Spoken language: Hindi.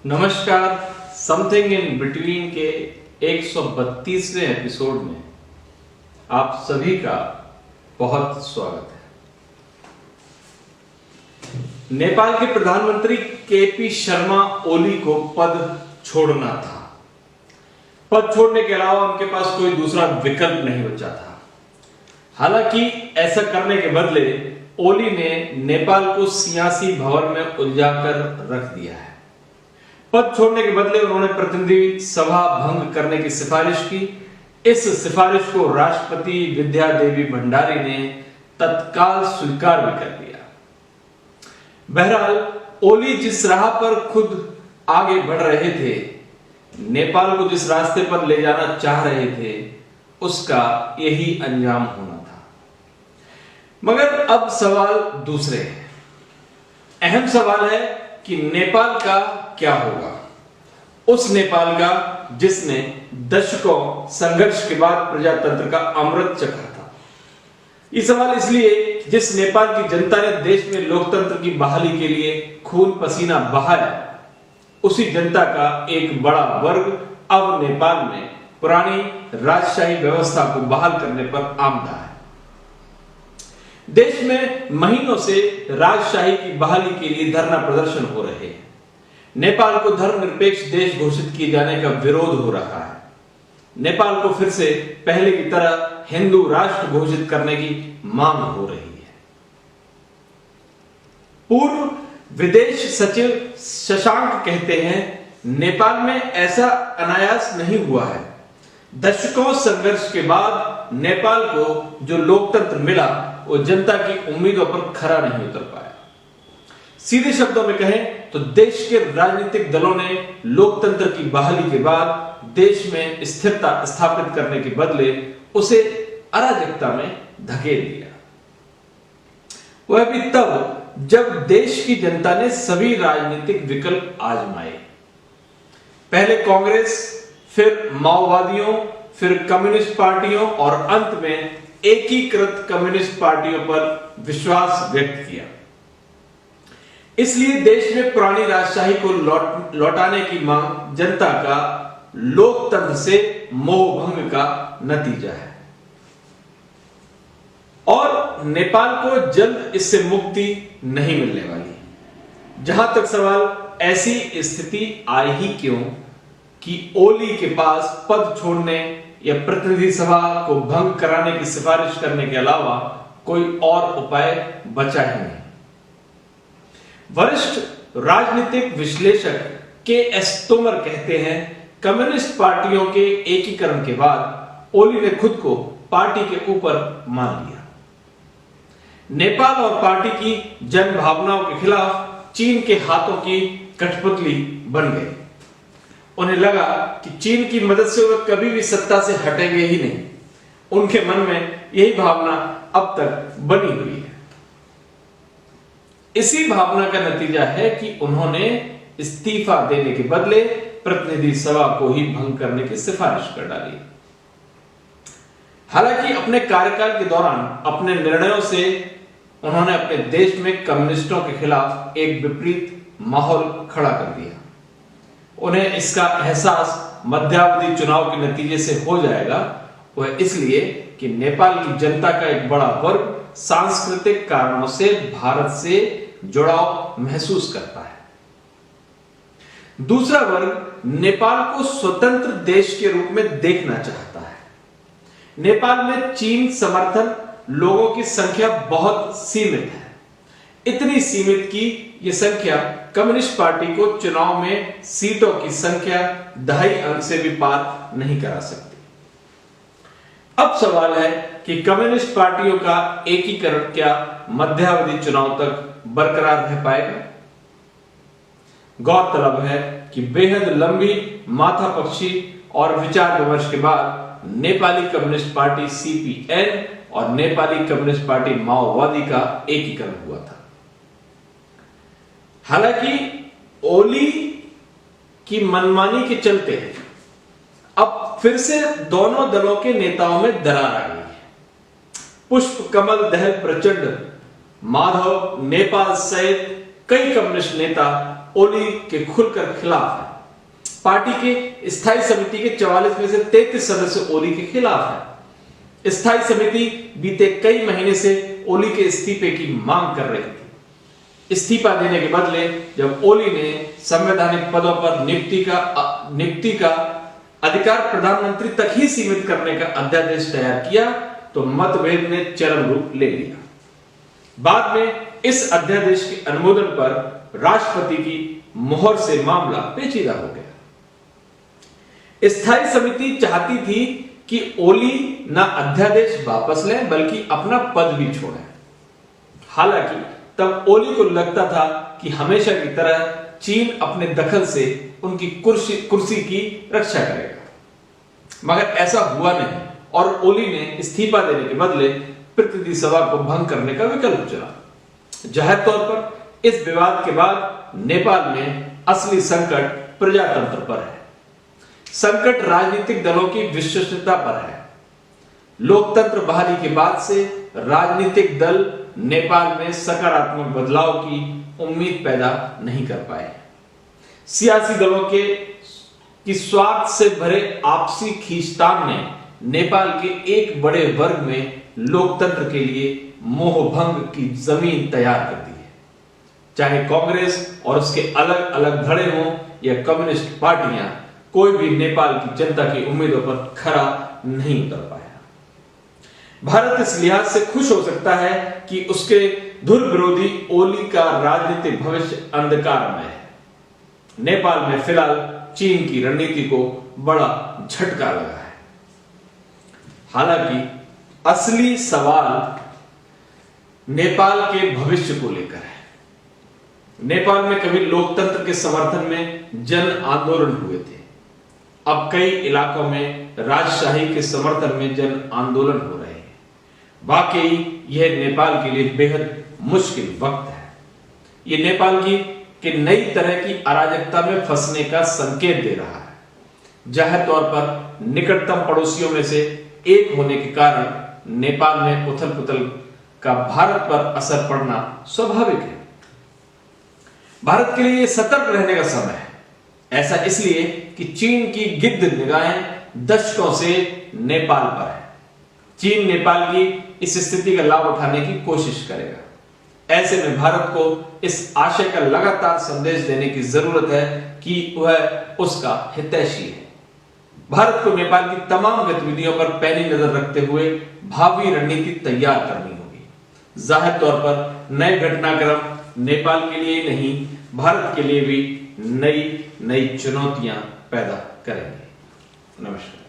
नमस्कार। समथिंग इन बिटवीन के 132वें एपिसोड में आप सभी का बहुत स्वागत है। नेपाल के प्रधानमंत्री केपी शर्मा ओली को पद छोड़ना था। पद छोड़ने के अलावा उनके पास कोई दूसरा विकल्प नहीं बचा था। हालांकि ऐसा करने के बदले ओली ने नेपाल को सियासी भंवर में उलझाकर रख दिया है। पद छोड़ने के बदले उन्होंने प्रतिनिधि सभा भंग करने की सिफारिश की। इस सिफारिश को राष्ट्रपति विद्या देवी भंडारी ने तत्काल स्वीकार भी कर लिया। बहरहाल ओली जिस राह पर खुद आगे बढ़ रहे थे, नेपाल को जिस रास्ते पर ले जाना चाह रहे थे, उसका यही अंजाम होना था। मगर अब सवाल दूसरे हैं। अहम सवाल है कि नेपाल का क्या होगा, उस नेपाल का जिसने दशकों संघर्ष के बाद प्रजातंत्र का अमृत चखा था। ये सवाल इसलिए जिस नेपाल की जनता ने देश में लोकतंत्र की बहाली के लिए खून पसीना बहाया, उसी जनता का एक बड़ा वर्ग अब नेपाल में पुरानी राजशाही व्यवस्था को बहाल करने पर आमदा है। देश में महीनों से राजशाही की बहाली के लिए धरना प्रदर्शन हो रहे हैं। नेपाल को धर्मनिरपेक्ष देश घोषित किए जाने का विरोध हो रहा है। नेपाल को फिर से पहले की तरह हिंदू राष्ट्र घोषित करने की मांग हो रही है। पूर्व विदेश सचिव शशांक कहते हैं, नेपाल में ऐसा अनायास नहीं हुआ है। दशकों संघर्ष के बाद नेपाल को जो लोकतंत्र मिला, वो जनता की उम्मीदों पर खरा नहीं उतर पाया। सीधे शब्दों में कहें तो देश के राजनीतिक दलों ने लोकतंत्र की बहाली के बाद देश में स्थिरता स्थापित करने के बदले उसे अराजकता में धकेल दिया। वह भी तब जब देश की जनता ने सभी राजनीतिक विकल्प आजमाए। पहले कांग्रेस, फिर माओवादियों, फिर कम्युनिस्ट पार्टियों और अंत में एकीकृत कम्युनिस्ट पार्टियों पर विश्वास व्यक्त किया। इसलिए देश में पुरानी राजशाही को लौटाने की मांग जनता का लोकतंत्र से मोहभंग का नतीजा है और नेपाल को जल्द इससे मुक्ति नहीं मिलने वाली। जहां तक सवाल ऐसी स्थिति आई ही क्यों कि ओली के पास पद छोड़ने या प्रतिनिधि सभा को भंग कराने की सिफारिश करने के अलावा कोई और उपाय बचा ही नहीं। वरिष्ठ राजनीतिक विश्लेषक के एस तोमर कहते हैं, कम्युनिस्ट पार्टियों के एकीकरण के बाद ओली ने खुद को पार्टी के ऊपर मान लिया। नेपाल और पार्टी की जन भावनाओं के खिलाफ चीन के हाथों की कठपुतली बन गए। उन्हें लगा कि चीन की मदद से वे कभी भी सत्ता से हटेंगे ही नहीं। उनके मन में यही भावना अब तक बनी हुई है। इसी भावना का नतीजा है कि उन्होंने इस्तीफा देने के बदले प्रतिनिधि सभा को ही भंग करने की सिफारिश कर डाली। हालांकि अपने कार्यकाल के दौरान अपने निर्णयों से उन्होंने अपने देश में कम्युनिस्टों के खिलाफ एक विपरीत माहौल खड़ा कर दिया। उन्हें इसका एहसास मध्यावधि चुनाव के नतीजे से हो जाएगा। वह इसलिए कि नेपाल की जनता का एक बड़ा वर्ग सांस्कृतिक कारणों से भारत से जुड़ाव महसूस करता है। दूसरा वर्ग नेपाल को स्वतंत्र देश के रूप में देखना चाहता है। नेपाल में चीन समर्थन लोगों की संख्या बहुत सीमित है। इतनी सीमित कि यह संख्या कम्युनिस्ट पार्टी को चुनाव में सीटों की संख्या 2.5 अंक से भी पार नहीं करा सकती। अब सवाल है कि कम्युनिस्ट पार्टियों का एकीकरण क्या मध्यावधि चुनाव तक बरकरार रह पाएगा? गौरतलब है कि बेहद लंबी माथापच्ची और विचार विमर्श के बाद नेपाली कम्युनिस्ट पार्टी सीपीएन और नेपाली कम्युनिस्ट पार्टी माओवादी का एकीकरण हुआ था। हालांकि ओली की मनमानी के चलते अब फिर से दोनों दलों के नेताओं में दरार आ गई है। पुष्प कमल दहल प्रचंड, माधव नेपाल सहित कई कम्युनिस्ट नेता ओली के खुलकर खिलाफ है। पार्टी के स्थायी समिति के 44 में से 33 सदस्य ओली के खिलाफ है। स्थायी समिति बीते कई महीने से ओली के इस्तीफे की मांग कर रही थी। इस्तीफा देने के बदले जब ओली ने संवैधानिक पदों पर नियुक्ति का अधिकार प्रधानमंत्री तक ही सीमित करने का अध्यादेश तैयार किया तो मतभेद ने चरम रूप ले लिया। बाद में इस अध्यादेश के अनुमोदन पर राष्ट्रपति की मोहर से मामला पेचीदा हो गया। स्थायी समिति चाहती थी कि ओली न अध्यादेश वापस लें बल्कि अपना पद भी छोड़ें। हालांकि तब ओली को लगता था कि हमेशा की तरह चीन अपने दखल से उनकी कुर्सी की रक्षा करेगा, मगर ऐसा हुआ नहीं और ओली ने इस्तीफा देने के बदले प्रतिनिधि सभा को भंग करने का विकल्प चुना। जाहिर तौर पर इस विवाद के बाद नेपाल में असली संकट प्रजातंत्र पर है। संकट राजनीतिक दलों की विश्वसनीयता पर है। लोकतंत्र बहाली के बाद से राजनीतिक दल नेपाल में सकारात्मक बदलाव की उम्मीद पैदा नहीं कर पाए। सियासी दलों की स्वार्थ से भरे आपसी खींचतान ने नेपाल के एक बड़े वर्ग में लोकतंत्र के लिए मोहभंग की जमीन तैयार कर दी है। चाहे कांग्रेस और उसके अलग अलग धड़े हों या कम्युनिस्ट पार्टियां, कोई भी नेपाल की जनता की उम्मीदों पर खरा नहीं उतर पाया। भारत इस लिहाज से खुश हो सकता है कि उसके धुर विरोधी ओली का राजनीतिक भविष्य अंधकार में है। नेपाल में फिलहाल चीन की रणनीति को बड़ा झटका लगा है। हालांकि असली सवाल नेपाल के भविष्य को लेकर है। नेपाल में कभी लोकतंत्र के समर्थन में जन आंदोलन हुए थे। अब कई इलाकों में राजशाही के समर्थन में जन आंदोलन हो रहे हैं। वाकई यह नेपाल के लिए बेहद मुश्किल वक्त है। यह नेपाल की नई तरह की अराजकता में फंसने का संकेत दे रहा है। जाहिर तौर पर निकटतम पड़ोसियों में से एक होने के कारण नेपाल में उथल पुथल का भारत पर असर पड़ना स्वाभाविक है। भारत के लिए सतर्क रहने का समय है। ऐसा इसलिए कि चीन की गिद्ध निगाहें दशकों से नेपाल पर है। चीन नेपाल की इस स्थिति का लाभ उठाने की कोशिश करेगा। ऐसे में भारत को इस आशय का लगातार संदेश देने की जरूरत है कि वह उसका हितैषी है। भारत को नेपाल की तमाम गतिविधियों पर पैनी नजर रखते हुए भावी रणनीति तैयार करनी होगी। जाहिर तौर पर नए घटनाक्रम नेपाल के लिए नहीं, भारत के लिए भी नई चुनौतियां पैदा करेंगे। नमस्कार।